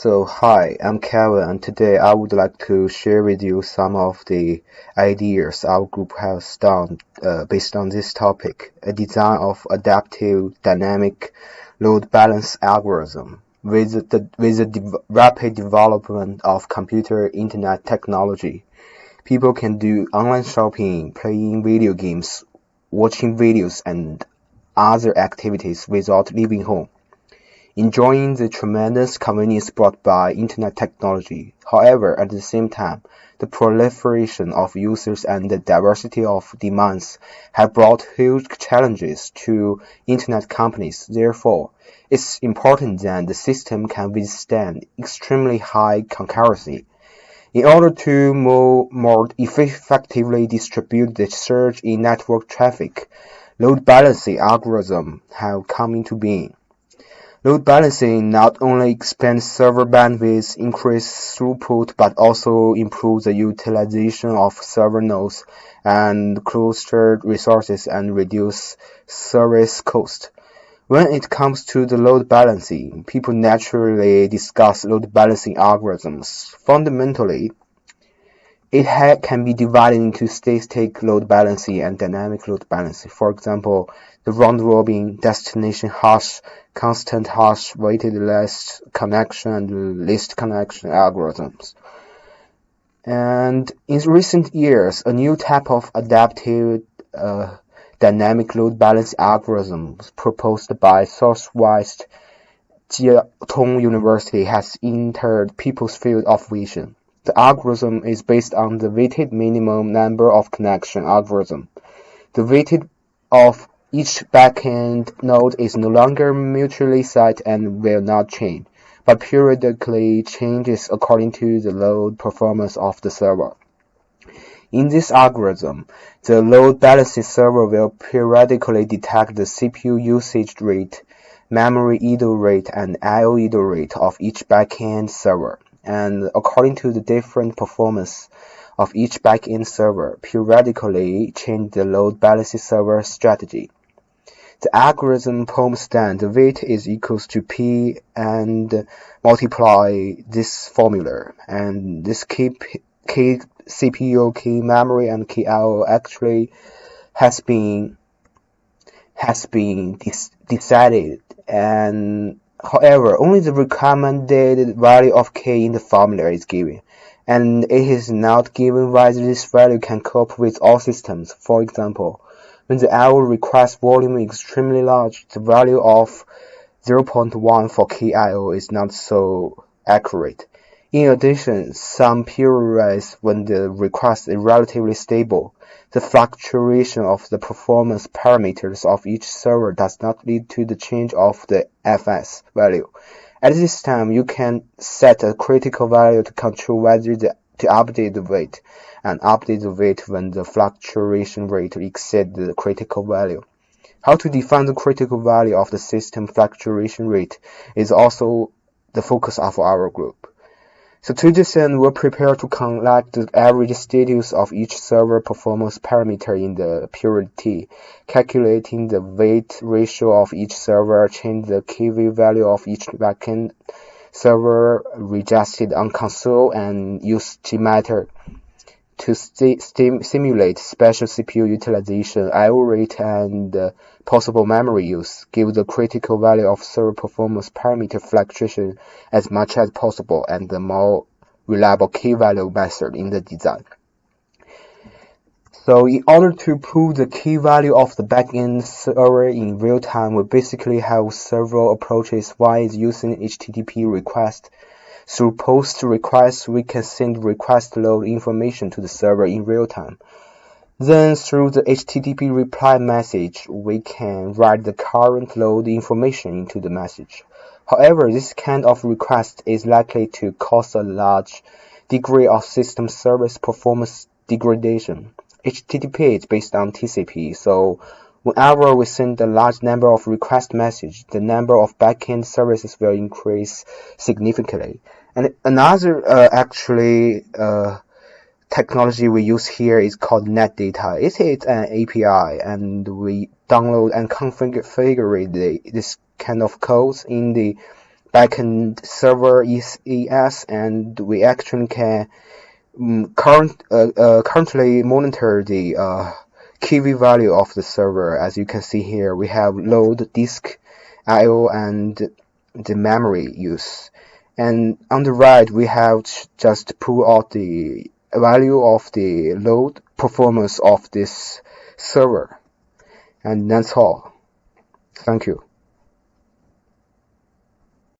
Hi, I'm Kevin, and today I would like to share with you some of the ideas our group has done based on this topic, a design of adaptive dynamic load balance algorithm. With the rapid development of computer internet technology, people can do online shopping, playing video games, watching videos, and other activities without leaving home, enjoying the tremendous convenience brought by Internet technology. However, at the same time, the proliferation of users and the diversity of demands have brought huge challenges to Internet companies. Therefore, it's important that the system can withstand extremely high concurrency. In order to more effectively distribute the surge in network traffic, load balancing algorithms have come into being. Load balancing not only expands server bandwidth, increases throughput, but also improves the utilization of server nodes and clustered resources and reduce service cost. When it comes to the load balancing, people naturally discuss load balancing algorithms. Fundamentally, it can be divided into static load balancing and dynamic load balancing. For example, the round-robin, destination hash, constant hash, weighted list connection, and list connection algorithms. And in recent years, a new type of adaptive dynamic load balancing algorithm proposed by Southwest Jiao University has entered people's field of vision. The algorithm is based on the weighted minimum number of connection algorithm. The weighted of each backend node is no longer mutually set and will not change, but periodically changes according to the load performance of the server. In this algorithm, the load balancing server will periodically detect the CPU usage rate, memory idle rate, and I/O idle rate of each backend server, and according to the different performance of each backend server, periodically change the load balancing server strategy. The algorithm prompts that the weight is equals to P and multiply this formula, and this key CPU, key memory, and key I/O actually has been decided, and however, only the recommended value of k in the formula is given, and it is not given whether this value can cope with all systems. For example, when the I/O request volume is extremely large, the value of 0.1 for key I/O is not so accurate. In addition, some periods when the request is relatively stable, the fluctuation of the performance parameters of each server does not lead to the change of the fs value. At this time, you can set a critical value to control whether to update the weight, and update the weight when the fluctuation rate exceeds the critical value. How to define the critical value of the system fluctuation rate is also the focus of our group. So to this end, we're prepared to collect the average status of each server performance parameter in the period T, calculating the weight ratio of each server, change the KV value of each backend server registered on console, and use Gmeter to simulate special CPU utilization, I/O rate, and possible memory use. Give the critical value of server performance parameter fluctuation as much as possible, and the more reliable key value method in the design. So in order to prove the key value of the backend server in real time, we basically have several approaches. One is using HTTP request. Through POST requests, we can send request load information to the server in real time. Then through the HTTP reply message, we can write the current load information into the message. However, this kind of request is likely to cause a large degree of system service performance degradation. HTTP is based on TCP, so whenever we send a large number of request messages, the number of backend services will increase significantly. And another technology we use here is called NetData. It is an API, and we download and configure this kind of codes in the backend server ES, and we actually can currently monitor the key value of the server. As you can see here, we have load, disk, I/O, and the memory use. And on the right, we have just pull out the value of the load performance of this server. And that's all. Thank you.